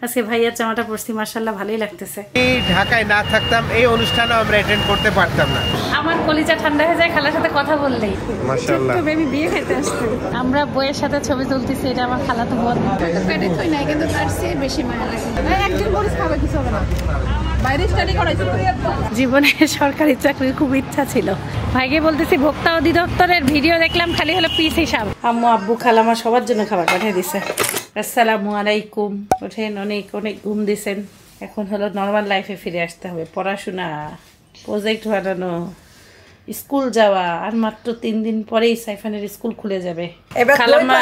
আজকে ভাইয়ার জামাটা পরছি, মাশাআল্লাহ ভালোই লাগতেছে। এই ঢাকায় না থাকতাম এই অনুষ্ঠানে আমরা অ্যাটেন্ড করতে পারতাম না। আমার কলিজা ঠান্ডা হয়ে যায় খালার সাথে কথা বললেই। মাশাআল্লাহ তো বেবি বিয়ে খেতে আসছে, আমরা বইয়ের সাথে ছবি তুলতেছি। এটা আমার খালাতো বোন। পেটে থই নাই কিন্তু তার চেয়ে বেশি মায়া লাগে। একদিন মরিচ খাবে কিছু হবে না, বাইরে স্টাডি করাইছিল। জীবনে সরকারি চাকরির খুব ইচ্ছা ছিল। ভাইকে বলতেছি ভোক্তা অধিদপ্তরের ভিডিও দেখলাম, খালি হলো পিস হিসাব। আম্মু আব্বু খালামা সবার জন্য খাবার পাঠিয়ে দিছে। আসসালামু আলাইকুম। ওঠেন, অনেক অনেক ঘুম দিছেন। এখন হলো নর্মাল লাইফে ফিরে আসতে হবে। পড়াশোনা, প্রজেক্ট বানানো, স্কুল যাওয়া। আর মাত্র 3 দিন পরেই সাইফানের স্কুল খুলে যাবে। খালাম্মা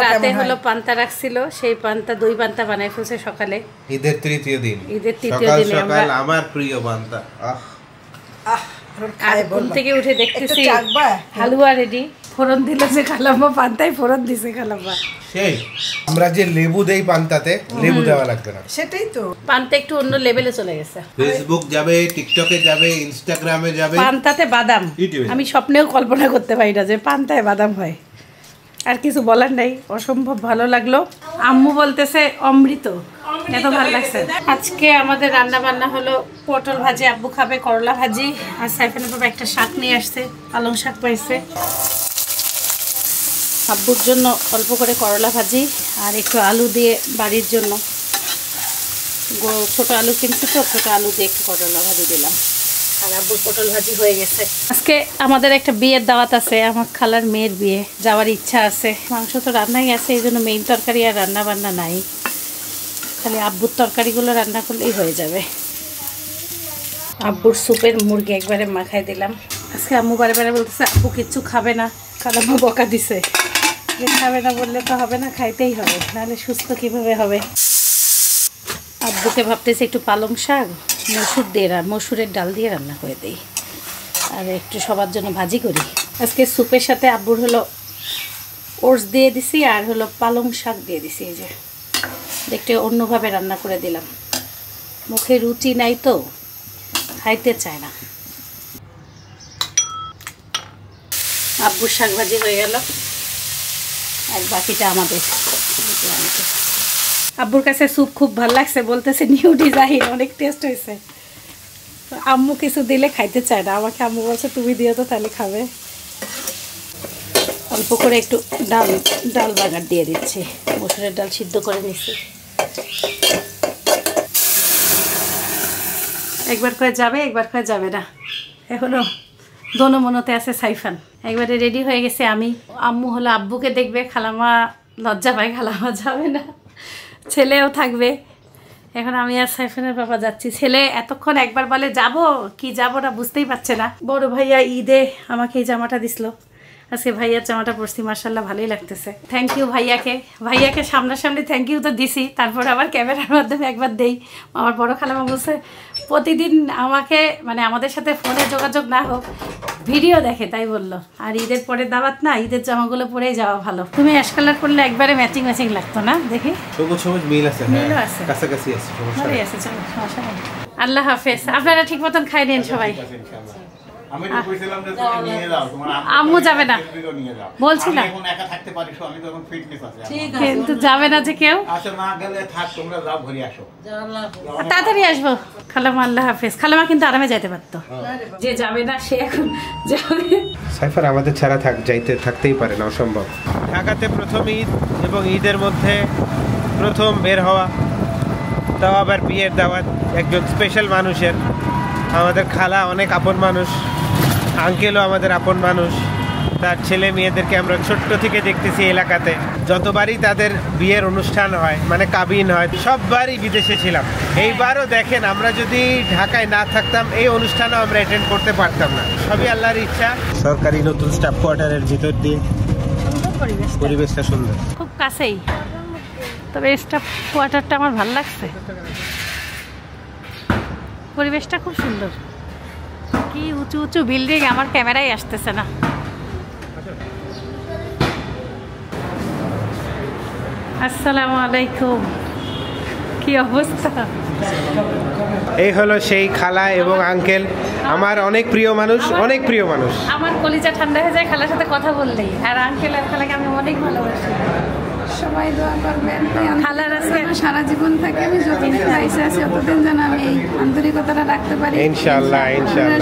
রাতে হলো পান্তা রাখছিল, সেই পান্তা দই পান্তা বানাই ফেলছে সকালে। ঈদের তৃতীয় দিনে আমার প্রিয় পান্তা। ঘুম থেকে উঠে দেখতেছি হালুয়া রেডি। ফোড়ন দিল যে খালাম্মা, পান্তায় ফোড়ন দিছে খালাম্মা। সেই আমরা যে লেবু দেই পান্তাতে, লেবু দেওয়া লাগবে না। সেটাই তো, পান্তা একটু অন্য লেভেলে চলে গেছে। ফেসবুক যাবে, টিকটকে যাবে, ইনস্টাগ্রামে যাবে। পান্তাতে বাদাম, আমি স্বপ্নেও কল্পনা করতে পারি না যে পান্তায় বাদাম হয়। আর কিছু বলার নাই, অসম্ভব ভালো লাগলো। আম্মু বলতেছে অমৃত, এত ভালো লাগছে। আজকে আমাদের রান্না বান্না হলো পটল ভাজি, আব্বু খাবে করলা ভাজি, আর সাইফানের বাবা একটা শাক নিয়ে আসছে, পালং শাক পাইছে। আব্বুর জন্য অল্প করে করলা ভাজি আর একটু আলু দিয়ে বাড়ির জন্য ছোট আলু কিনছি, তো ছোট আলু দিয়ে একটু করলা ভাজি দিলাম। আর আব্বুর পটল ভাজি হয়ে গেছে। আজকে আমাদের একটা বিয়ের দাওয়াত আছে, আমার খালার মেয়ের বিয়ে, যাওয়ার ইচ্ছা আছে। মাংস তো রান্নাই আছে, এই জন্য মেইন তরকারি আর রান্না বান্না নাই, খালি আব্বুর তরকারিগুলো রান্না করলেই হয়ে যাবে। আব্বুর স্যুপের মুরগি একবারে মাখাই দিলাম। আজকে আম্মু বারে বারে বলতেছে আব্বু কিচ্ছু খাবে না, খালাম্মা বকা দিছে যে খাবে না বললে তো হবে না, খাইতেই হবে, নাহলে সুস্থ কিভাবে হবে। আব্বুকে ভাবতেছি একটু পালং শাক মসুরের ডাল দিয়ে রান্না করে দিই, আর একটু সবার জন্য ভাজি করি। আজকে স্যুপের সাথে আব্বুর হলো ওটস দিয়ে দিছি, আর হলো পালং শাক দিয়ে দিছি। এই যে একটু অন্যভাবে রান্না করে দিলাম, মুখে রুচি নাই তো খাইতে চায় না। আব্বুর শাক ভাজি হয়ে গেল, আর বাকিটা আমাদের। আব্বুর কাছে স্যুপ খুব ভালো লাগছে, বলতেছে নিউ ডিজাইন, অনেক টেস্ট হয়েছে। আম্মু কিছু দিলে খাইতে চায় না, আমাকে আম্মু বলছে তুমি দিও তো তাহলে খাবে। অল্প করে একটু ডাল বাগার দিয়ে দিচ্ছি, মসুরের ডাল সিদ্ধ করে নিচ্ছি। একবার করে যাবে, একবার করে যাবে না, এখনো দোনো মনোতে আছে সাইফান। একবারে রেডি হয়ে গেছে আমি। আম্মু হলো আব্বুকে দেখবে, খালামা লজ্জা পায়, খালামা যাবে না, ছেলেও থাকবে। এখন আমি আর সাইফানের বাবা যাচ্ছি। ছেলে এতক্ষণ একবার বলে যাব কি যাব না বুঝতেই পারছে না। বড় ভাইয়া ঈদে আমাকে এই জামাটা দিছিল, আজকে ভাইয়ার জামাটা পরছি, মাশাআল্লাহ ভালোই লাগতেছে। থ্যাংক ইউ ভাইয়াকে সামনাসামনি থ্যাংক ইউ তো দিছি, তারপর আবার ক্যামেরার মাধ্যমে একবার দেই। আমার বড় খালামা বলছে প্রতিদিন আমাকে মানে আমাদের সাথে ফোনে যোগাযোগ না হোক, ভিডিও দেখে, তাই বললো। আর ঈদের পরে দাওয়াত না, ঈদের জামাগুলো পরেই যাওয়া ভালো। তুমি অ্যাশ কালার করলে একবারে ম্যাচিং লাগতো না? দেখি সবুজ মিল আছে, মিলও আছে, কাছাকাছি আছে, ভালোই আছে। চলো, সমস্যা নেই। আল্লাহ হাফেজ। আপনারা ঠিক মতন খাই নেন সবাই। আম্মু যাবে না বলছিলাম, কিন্তু যাবে না যে কেউ, তাড়াতাড়ি আসবো। খালামা আল্লাহ হাফেজ। খালামা কিন্তু আরামে যাইতে পারতো, যে যাবে না সে এখন যাবে। সাইফার আমাদের ছাড়া থাকতেই পারে না, অসম্ভব। ঢাকাতে প্রথম ঈদ এবং ঈদের মধ্যে প্রথম বের হওয়া, তাও আবার বিয়ের দাওয়াত একজন স্পেশাল মানুষের। আমাদের খালা অনেক আপন মানুষ, আঙ্কেলও আমাদের আপন মানুষ। তার ছেলে মেয়েদেরকে আমরা ছোট্ট থেকে দেখতেছি এলাকাতে। যতবারই তাদের বিয়ের অনুষ্ঠান হয়, মানে কাবিন হয়, সববারই বিদেশে ছিলাম। এইবারও দেখেন, আমরা যদি ঢাকায় না থাকতাম এই অনুষ্ঠানও আমরা অ্যাটেন্ড করতে পারতাম না। সবই আল্লাহর ইচ্ছা। সরকারি নতুন স্টাফ কোয়ার্টারের ভিতর দিয়ে পরিবেশটা সুন্দর, খুব কাছেই। তবে স্টাফ কোয়ার্টারটা আমার ভালো লাগছে, পরিবেশটা খুব সুন্দর। কি উঁচু উঁচু বিল্ডিং, আমার ক্যামেরায় আসতেছে না। আসসালামু আলাইকুম, কি অবস্থা? এই হলো সেই খালা এবং আঙ্কেল, আমার অনেক প্রিয় মানুষ, অনেক প্রিয় মানুষ। আমার কলিজা ঠান্ডা হয়ে যায় খালার সাথে কথা বললেই। আর আঙ্কেল আর খালাকে আমি অনেক ভালোবাসি। সবাই দোয়া করবেন, খালারা আজকে সারা জীবন থাকে আমি যতদিন লাইসে আছি ততদিন যেন আমি এই আন্তরিকতাটা রাখতে পারি ইনশাআল্লাহ ইনশাআল্লাহ।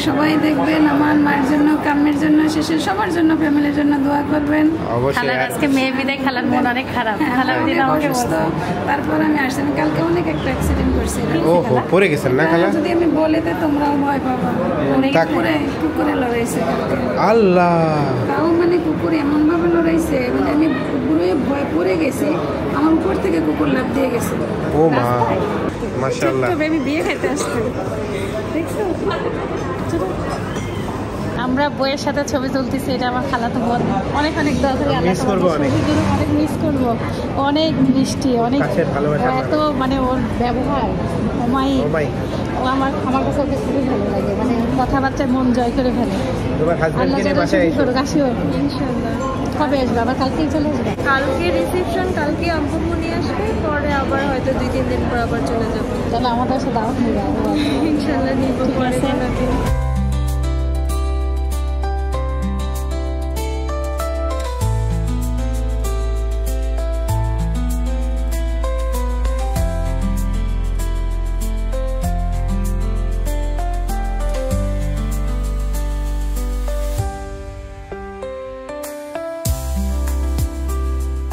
সবাই দেখবেন আমার মায়ের জন্য, কাম্যের জন্য, শেষের সবার জন্য, ফ্যামিলির জন্য দোয়া করবেন। অবশ্যই। খালার আজকে মেয়ে বিদায়, খালার মন অনেক খারাপ। খালার দিন আমাকে বলতো, তারপর আমি আসছি, কালকে অনেক একটা অ্যাক্সিডেন্ট করছি। ওহো, পড়ে গেছেন না খালা? যদি আমি বলে তো তোমরাও ভয় পাবা। কুকুরে লড়াইছে কালকে। আল্লাহ, তাও মানে কুকুর এমন ভাবে লড়াইছে, মানে আমি পুরো ভয় পড়ে গেছি, আমার উপর থেকে কুকুর লাফ দিয়ে গেছে। ও মা, মাশাআল্লাহ। আমি বিয়ে খেতে আসছি, দেখছো? আমরা বইয়ের সাথে ছবি তুলতেছি, এটা আমার খালাতো বোন। অনেক দোয়া করি, আল্লাহ অনেক মিস করবো। অনেক মিষ্টি, অনেক এত মানে ওর ব্যবহার, ও আমার কাছে ওকে খুবই ভালো লাগে, মানে কথাবার্তায় মন জয় করে ফেলে। আসিও ইনশাআল্লাহ। কবে আসবে? আবার কালকেই চলে আসবে? কালকে রিসেপশন, কালকে আম্মু নিয়ে আসবে, পরে আবার হয়তো 2-3 দিন পর আবার চলে যাবো। তাহলে আমাদের সাথে দাওয়াত নিবে? ইনশাআল্লাহ নিব। পরে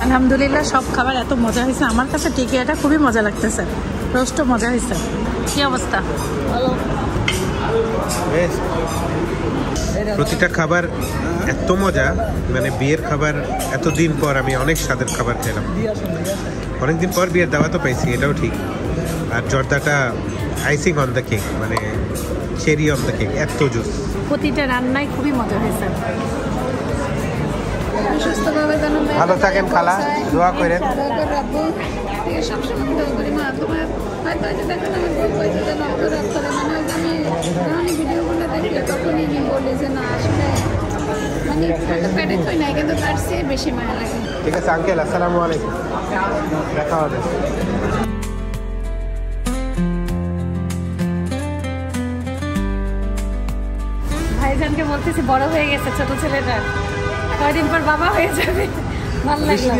আলহামদুলিল্লাহ, সব খাবার এত মজা হয়েছে। আমার কাছে টিকিয়াটা খুবই মজা লাগতেছে, রোস্টও মজা হয়েছে। কি অবস্থা? প্রতিটা খাবার এত মজা, মানে বিয়ের খাবার এতদিন পর আমি অনেক স্বাদের খাবার খেলাম। অনেকদিন পর বিয়ের দাওয়াতও পাইছি, এটাও ঠিক। আর জর্দাটা আইসিং অন দ্য কেক, মানে চেরি অন দ্য কেক, এত জুস। প্রতিটা রান্নাই খুবই মজা হয়েছে। ভালো থাকেন খালা, দোয়া করেন। সবসময় দোয়া করি মা, তোমার হয়তো দেখেন আমি আমি ভিডিওগুলো দেখি, তখনই বলি যে না আসলে মানে পেটে থই নাই, কিন্তু তার চেয়ে বেশি মায়া লাগে। ঠিক আছে আঙ্কেল, আসসালামু আলাইকুম, দেখা হবে। ভাইজানকে বলতেছি বড় হয়ে গেছে ছোট ছেলেটা, কয়দিন পর বাবা হয়ে যাবে। ভালো লাগলো,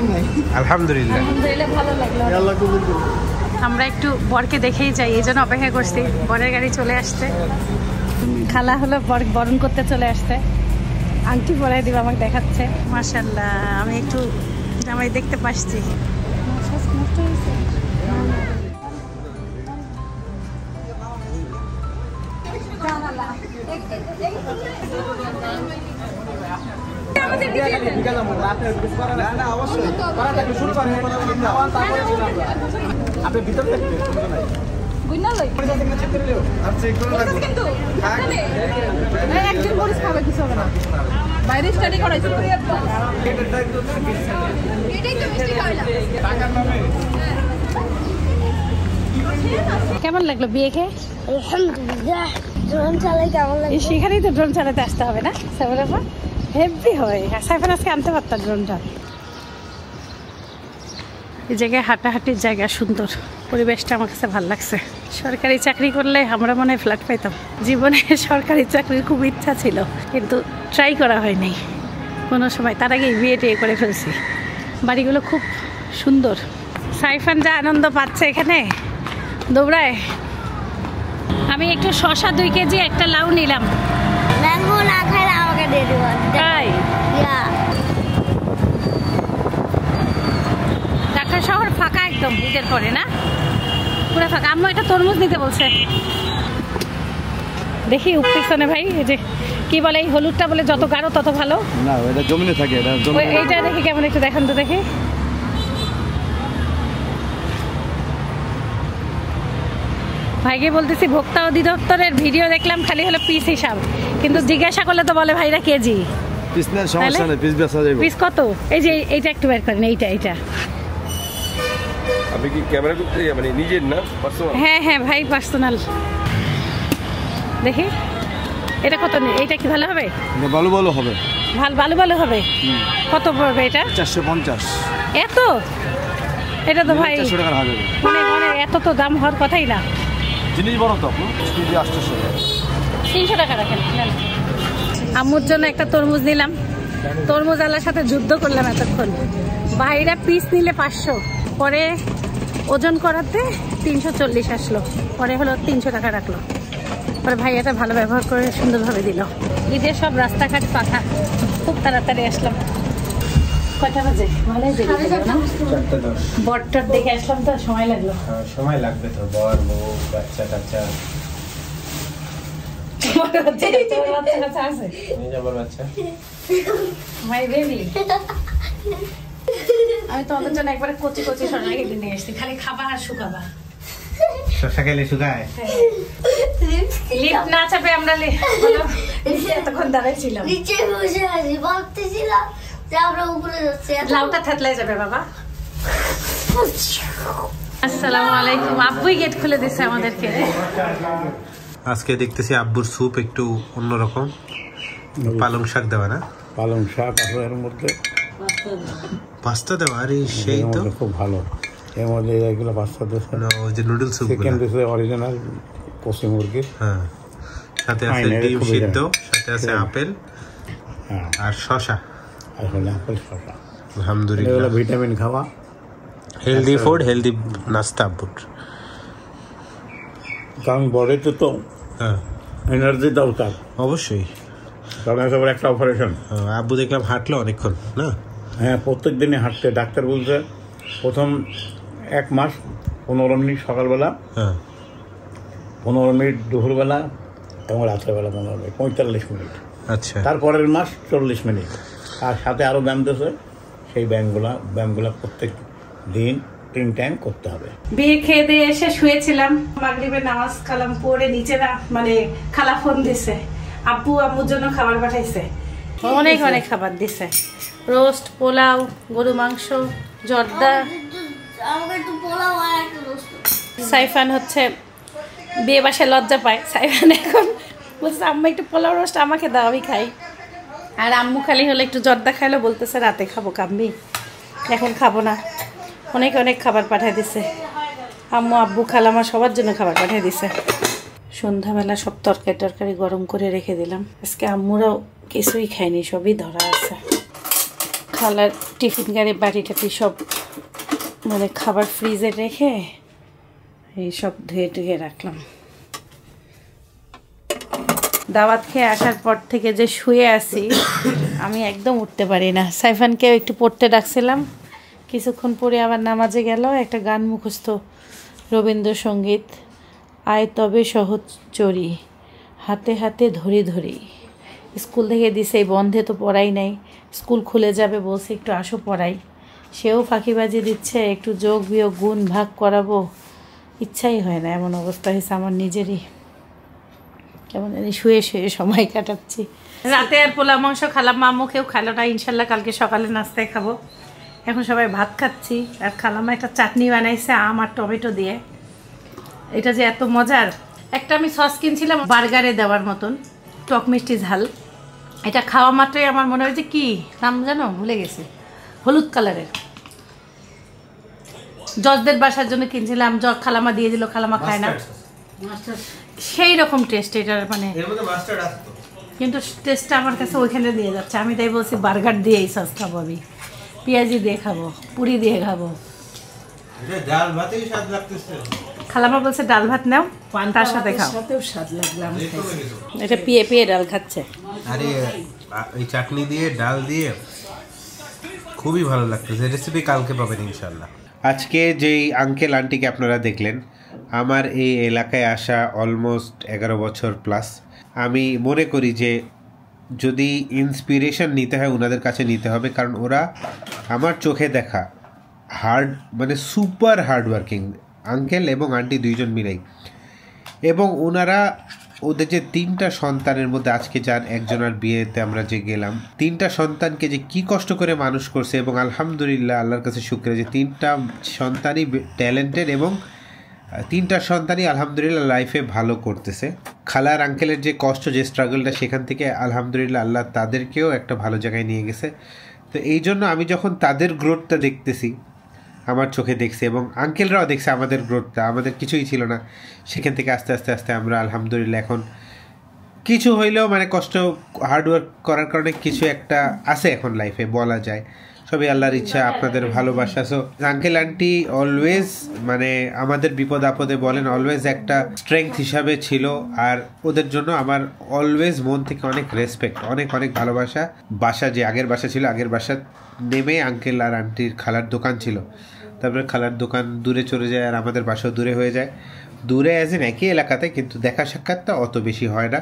আলহামদুলিল্লাহ। আলহামদুলিল্লাহ, ভালো লাগলো। আমরা একটু বরকে দেখেই যাই, এই জন্য অপেক্ষা করছি। বরের গাড়ি চলে আসছে, খালা হলো বরণ করতে চলে আসছে। আংটি পরাই দিব, আমাকে দেখাচ্ছে। মাশাআল্লাহ, আমি একটু জামাই দেখতে পাচ্ছি। একদিন মরিচ খাবে, কিছু হবে না। বাইরে স্টাডি করাইছে। কেমন লাগলো বিয়ে খেয়ে? আলহামদুলিল্লাহ, ড্রোন চালাই কেমন লাগে? সেখানেই তো ড্রোন চালাতে আসতে হবে না? হেভি হয়। সাইফান আজকে আনতে পারতাম ড্রোনটা। এই জায়গায় হাঁটাহাঁটির জায়গা সুন্দর, পরিবেশটা আমার কাছে ভালো লাগছে। সরকারি চাকরি করলে আমরা মনে হয় ফ্ল্যাট পাইতাম। জীবনে সরকারি চাকরির খুব ইচ্ছা ছিল, কিন্তু ট্রাই করা হয়নি কোনো সময়। তার আগেই বিয়ে টিয়ে করে ফেলছি। বাড়িগুলো খুব সুন্দর। সাইফান যা আনন্দ পাচ্ছে এখানে, দৌড়ায়। আমি একটু শসা 2 কেজি, একটা লাউ নিলাম। ম্যাঙ্গো না খাইলে আমাকে দিয়ে দিবেন। তাই? ঢাকা শহর ফাঁকা একদম ঈদের পরে, না পুরো ফাঁকা। আম্মু একটা তরমুজ নিতে বলছে, দেখি পিছনে ভাই। এই যে কি বলে, এই হলুদটা বলে যত গাঢ় তত ভালো না, এটা জমিনে থাকে। এইটা দেখি কেমন, একটু দেখান তো দেখি। ভাইকে বলতেছি ভোক্তা অধিদপ্তরের ভিডিও দেখলাম, খালি হলো পিস হিসাব, কিন্তু জিজ্ঞাসা করলে তো বলে ভাইরা কেজি। পিস না, সমস্যা নেই, পিস বেচা যাবে। পিস কত? এই যে এইটা একটু বের করেন, এইটা। আপনি কি ক্যামেরা করতে, মানে নিজের না পার্সোনাল? হ্যাঁ ভাই, পার্সোনাল। দেখি এটা কত? এইটা কি ভালো হবে? ভালো হবে। ভালো হবে। কত পড়বে এটা? 450। এত? এটা তো ভাই 400 টাকা হবে। মানে এত তো দাম হওয়ার কথাই না। জিনিস বড় তো, 300 টাকা রাখেন। আম্মুর জন্য একটা তরমুজ নিলাম। তরমুজ আলার সাথে যুদ্ধ করলাম এতক্ষণ। ভাইরা পিস নিলে 500, পরে ওজন করাতে 340 আসলো, পরে হলো 300 টাকা রাখলো। পরে ভাইয়াটা ভালো ব্যবহার করে সুন্দরভাবে দিল। ঈদের সব রাস্তাঘাট ফাঁকা, খুব তাড়াতাড়ি আসলাম। কয়টা বাজে? ভালোই দেরি হলো না? 4:10। বরটার দেখে আসলাম তো, সময় লাগলো। সময় লাগবে তো, বর বউ বাচ্চা কাচ্চা। তোমার বাচ্চা কাচ্চা আছে? আমার বাচ্চা। My baby. আমি তোমাদের জন্য একবারে কচি কচি শসা কেটে নিয়ে এসেছি, খালি খাবা আর শুকাবা। শসা খেলে শুকায়? লিফট না চাপে আমরা এতক্ষণ দাঁড়াইছিলাম। নিচে বসে আছি, ভাবতেছিলাম যে আমরা উপরে যাচ্ছি। লাউটা থাতলাই যাবে বাবা। আসসালামু আলাইকুম। আব্বুই গেট খুলে দিচ্ছে আমাদেরকে। আজকে দেখতেছি আব্বুর স্যুপ একটু অন্যরকম, পালং শাক দেওয়া না? পালং শাক আছে এর মধ্যে, পাস্তা দেওয়া। আরে সেই তো খুব ভালো। এর মধ্যে এগুলো পাস্তা দিচ্ছে না, ওই যে নুডলস স্যুপ চিকেন দিচ্ছে অরিজিনাল কষি মুরগির। হ্যাঁ, সাথে আছে ডিম সিদ্ধ, সাথে আছে আপেল আর শসা। আসলে আপেল শসা, আলহামদুলিল্লাহ। এগুলো ভিটামিন খাওয়া, হেলদি ফুড, হেলদি নাস্তা আব্বুর। কারণ বডিতে তো হ্যাঁ এনার্জি দরকার অবশ্যই, কারণ এসবের একটা অপারেশন। আব্বু দেখলাম হাঁটলো অনেকক্ষণ না? হ্যাঁ, প্রত্যেক দিনই হাঁটতে। ডাক্তার বলছে প্রথম 1 মাস 15 মিনিট সকালবেলা, হ্যাঁ 15 মিনিট দুপুরবেলা এবং রাত্রেবেলা 15 মিনিট, 45 মিনিট। আচ্ছা, তারপরের মাস 40 মিনিট, আর সাথে আরও ব্যায়াম দিয়েছে। সেই ব্যায়ামগুলা প্রত্যেক দিন 3 টাইম করতে হবে। বিয়ে খেয়ে দিয়ে এসে শুয়েছিলাম, মাগরিবের নামাজ কালাম পড়ে নিচে না মানে খালা ফোন দিছে, আব্বু আম্মুর জন্য খাবার পাঠাইছে। অনেক অনেক খাবার দিছে, রোস্ট, পোলাও, গরু মাংস, জর্দা। আমাকে একটু পোলাও আর একটা রোস্ট। সাইফান হচ্ছে বিয়ে বাসায় লজ্জা পায়। সাইফান এখন বলছে আম্মা একটু পোলাও রোস্ট আমাকে দাও, আমি খাই। আর আম্মু খালি হলে একটু জর্দা খাইলো, বলতেছে রাতে খাবো কাম্মি, এখন খাবো না। অনেক অনেক খাবার পাঠিয়ে দিছে আম্মু, আব্বু, খালামা সবার জন্য খাবার পাঠিয়ে দিছে। সন্ধ্যাবেলা সব তরকারি টরকারি গরম করে রেখে দিলাম। আজকে আম্মুরাও কিছুই খায়নি, সবই ধরা আছে। খালার টিফিন গাড়ি বাটি টাটি সব মানে খাবার ফ্রিজে রেখে এই সব ধুয়ে টুয়ে রাখলাম। দাওয়াত খেয়ে আসার পর থেকে যে শুয়ে আছি আমি, একদম উঠতে পারি না। সাইফানকেও একটু পড়তে ডাকছিলাম, কিছুক্ষণ পরে আবার নামাজে গেল। একটা গান মুখস্থ, রবীন্দ্রসঙ্গীত। আয় তবে সহজ চরি, হাতে হাতে ধরি ধরি। স্কুল থেকে দিছে, এই বন্ধে তো পড়াই নাই, স্কুল খুলে যাবে বলছে একটু আসো পড়াই। সেও ফাঁকিবাজি দিচ্ছে, একটু যোগ বিয়োগ গুণ ভাগ করাবো, ইচ্ছাই হয় না। এমন অবস্থা হয়েছে আমার নিজেরই, কেমন জানি শুয়ে শুয়ে সময় কাটাচ্ছি। রাতে আর পোলা মাংস খালাম, মামু কেউ খালো না, ইনশাল্লাহ কালকে সকালে নাস্তায় খাবো। এখন সবাই ভাত খাচ্ছি, আর খালামা একটা চাটনি বানাইছে আম আর টমেটো দিয়ে। এটা যে এত মজার। একটা আমি সস কিনছিলাম বার্গারে দেওয়ার মতন, টক মিষ্টি ঝাল। এটা খাওয়া মাত্রই আমার মনে হয় যে কি নাম জানো, ভুলে গেছি, হলুদ কালারের। জজদের বাসার জন্য কিনছিলাম, খালামা দিয়ে দিল, খালামা খায় না। সেই রকম টেস্ট এটার, মানে কিন্তু টেস্টটা আমার কাছে ওইখানে দিয়ে যাচ্ছে। আমি তাই বলছি বার্গার দিয়ে এই সস খাবো, আমি পেঁয়াজি দিয়ে খাবো, পুরি দিয়ে খাবো। খালামা বলছে ডাল ভাত নাও, তার সাথে খাও। এটা পিয়ে পিয়ে ডাল খাচ্ছে। আরে এই চাটনি দিয়ে ডাল দিয়ে খুবই ভালো লাগতেছে। রেসিপি কালকে পাবেন ইনশাল্লাহ। আজকে যেই আঙ্কেল আন্টিকে আপনারা দেখলেন, আমার এই এলাকায় আসা অলমোস্ট 11 বছর প্লাস। আমি মনে করি যে যদি ইন্সপিরেশন নিতে হয় ওনাদের কাছে নিতে হবে, কারণ ওরা আমার চোখে দেখা মানে সুপার হার্ডওয়ার্কিং আঙ্কেল এবং আন্টি দুইজন মিলেই। এবং ওনারা ওদের যে 3টা সন্তানের মধ্যে আজকে যার একজনের বিয়েতে আমরা যে গেলাম, 3টা সন্তানকে যে কি কষ্ট করে মানুষ করছে, এবং আলহামদুলিল্লাহ আল্লাহর কাছে শুকরিয়া যে 3টা সন্তানই ট্যালেন্টেড এবং 3টা সন্তানই আলহামদুলিল্লাহ লাইফে ভালো করতেছে। খালার আঙ্কেলের যে কষ্ট, যে স্ট্রাগলটা, সেখান থেকে আলহামদুলিল্লাহ আল্লাহ তাদেরকেও একটা ভালো জায়গায় নিয়ে গেছে। তো এই জন্য আমি যখন তাদের গ্রোথটা দেখতেছি, আমার চোখে দেখছি, এবং আঙ্কেলরাও দেখছে আমাদের গ্রোথটা। আমাদের কিছুই ছিল না, সেখান থেকে আস্তে আস্তে আস্তে আমরা আলহামদুলিল্লাহ এখন কিছু হইলেও মানে কষ্ট হার্ডওয়ার্ক করার কারণে কিছু একটা আছে এখন লাইফে বলা যায়। সবই আল্লাহর ইচ্ছা, আপনাদের ভালোবাসা। সো আঙ্কেল আন্টি অলওয়েজ মানে আমাদের বিপদ আপদে বলেন অলওয়েজ একটা স্ট্রেংথ হিসাবে ছিল, আর ওদের জন্য আমার অলওয়েজ মন থেকে অনেক রেসপেক্ট, অনেক অনেক ভালোবাসা। বাসা যে আগের বাসা ছিল, আগের বাসা নেমে আঙ্কেল আর আন্টির খালার দোকান ছিল, তারপরে খালার দোকান দূরে চলে যায় আর আমাদের বাসাও দূরে হয়ে যায়। দূরে অ্যাজ ইন একই এলাকাতে, কিন্তু দেখা সাক্ষাৎটা অত বেশি হয় না।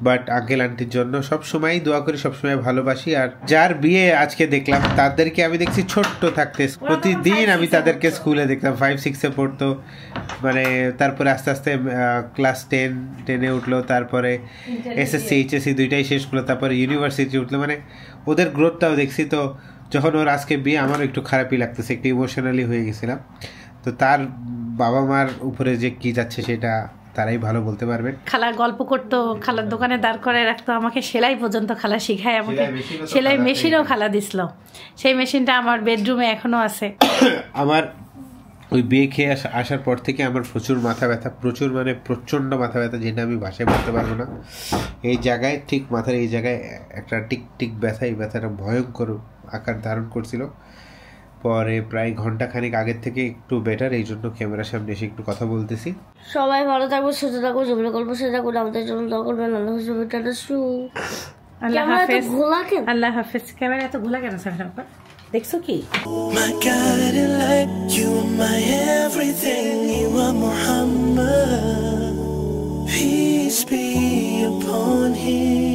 বাট আঙ্কেল আন্টির জন্য সবসময়ই দোয়া করি, সবসময় ভালোবাসি। আর যার বিয়ে আজকে দেখলাম তাদেরকে আমি দেখছি ছোট্ট থাকতে, প্রতিদিন আমি তাদেরকে স্কুলে দেখতাম, 5-6-এ পড়তো, মানে তারপরে আস্তে আস্তে ক্লাস 10-10-এ উঠলো, তারপরে এসএসসি এইচএসসি দুইটাই শেষ করলো, তারপরে ইউনিভার্সিটি উঠলো, মানে ওদের গ্রোথটাও দেখছি। তো যখন ওর আজকে বিয়ে আমারও একটু খারাপই লাগতেছে, একটু ইমোশনালি হয়ে গেছিলাম। তো তার বাবা মার উপরে যে কি যাচ্ছে সেটা তারাই ভালো বলতে পারবেন। খালা গল্প করতো, খালার দোকানে দাঁড় করে রাখতো, আমাকে সেলাই পর্যন্ত খালা শিখায়, আমাকে সেলাই মেশিনও খালা দিছিল। সেই মেশিনটা আমার বেডরুমে এখনো আছে। আমার ওই বিয়ে খেয়ে আসার পর থেকে আমার প্রচুর মাথা ব্যথা, প্রচুর মানে প্রচণ্ড মাথা ব্যথা, যেটা আমি বাসায় বলতে পারবো না। এই জায়গায় ঠিক মাথার এই জায়গায় একটা টিক টিক ব্যথা, এই ব্যথাটা ভয়ঙ্কর আকার ধারণ করছিল। পরে প্রায় ঘন্টাখানেক আগের থেকে একটু বেটার, এই জন্য ক্যামেরার সামনে এসে একটু কথা বলতেছি। সবাই ভালো থাকবো, সুস্থ থাকবো, জীবনে গল্প শেষ থাকবো, আমাদের জন্য দোয়া করবেন। আল্লাহ হাফেজ। আল্লাহ হাফেজ। ক্যামেরা এত ঘোলা কেন সামনে দেখছো কি? My guiding light, you are my everything, you are Muhammad. Peace be upon him.